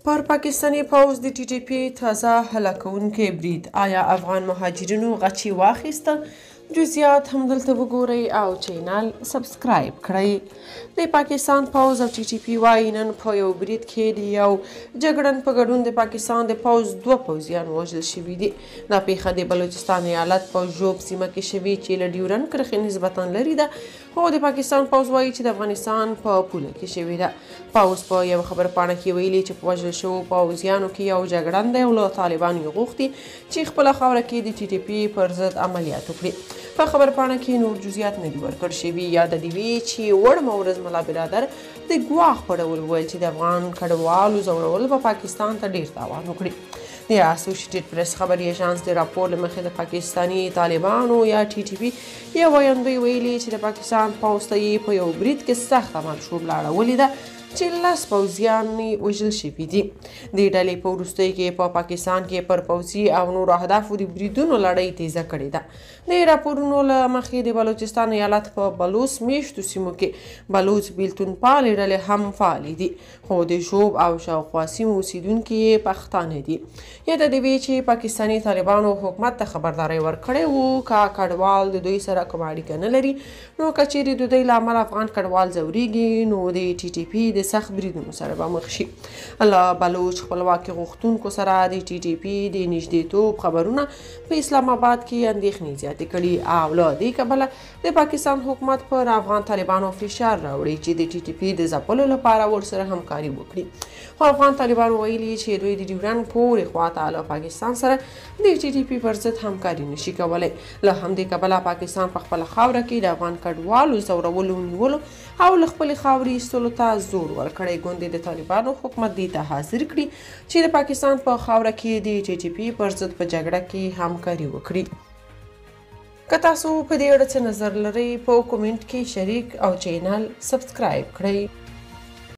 پر پاکستاني پوځ د ټي ټي پي تازه هلاکونکی برید. آیا افغان مهاجرینو غچي واخیسته؟ جزئیات همدلته وګورئ او چینل سبسکرایب کړئ. د پاکستان پوځ او ټي ټي پي وایي نن په یو برید کې د یو جګړن په ګډون د پاکستان د پوځ 2 پوځیان وژل شوي دي. دا پیښه د بلوچستان ایالت په ژوب سیمه کې شوې چې له ډیورن کرښې نسبتا لرې ده، خو د پاکستان پوځ وایي چې د افغانستان په پوله کې شوې ده. پوځ په یو خبرپاڼه کې ویلي چې په وژل شوو پوځیانو کې یو جګړن دی او له طالبانو یې غوښتي چې خپله خاوره کې د ټي ټي پي پر ضد عملیات وکړي. په خبرپاڼه کې نور جزئیات نه دي ورکړل شوي. یاده دې وي چې وړمه ورځ ملا برادر د ګواښ په ډول وویل چې د افغان کډوالو ځورول به پاکستان ته ډیر تاوان وکړي. د اسوسییټډ پریس خبري ایژانس د راپور له مخې د پاکستاني طالبانو یا ټي ټي پي یو ویاندوی ویلي چې د پاکستان پوځ ته یې په یو برید کې سخت عمل شوبله اړولې ده چې 10 پوځیان یې وژل شوي دي. د ډلې په وروستیو کې په پاکستان کې پر پوځي او نورو اهدافو د بریدونو لړۍ تیزه کړې ده. د راپورونو له مخې د بلوچستان ایالت په بلوچ میشتو سیمو کې بلوچ بیلتون پالې ډلې هم فعالې دي، خو د ژوب او شاوخوا سیمو اوسیدونکي یې پښتانه دي. یاده دې وي چې پاکستاني طالبانو حکومت ته خبرداری ورکړی و که کډوال د دوی سره کومه اړیکه نه لري، نو که چیرې د دوی له امله افغان کډوال ځورېږي نو د ټي ټي پي د سخت بریدونو سره به مخ شي. له بلوچ خپلواکي غوښتونکو سره د ټي ټي پي د نږدېتوب خبرونه په اسلام آباد کې اندېښنې زیاتې کړي او له دې کبله د پاکستان حکومت پر افغان طالبانو فشار راوړي چې د ټي ټي پي د ځپلو لپاره ورسره همکاري وکړي. خو افغان طالبانو ویلي چې دوی د ډیورن پورې خواته له پاکستان سره د ټي ټي پي پر ضد همکاري نشي کولی. له همدې کبله پاکستان په خپله خاوره کې د افغان کډوالو ځورولو، نیولو او له خپلې خاورې ایستلو ته زور ورکړی. ګوندې د طالبانو حکومت دې ته حاضر کړي چې د پاکستان په خاوره کې د ټي ټي پي پر ضد په جګړه کې همکاري وکړي. که تاسو په دې اړه څه نظر لرئ په کومنټ کې شریک او چینل سبسکرایب کړئ.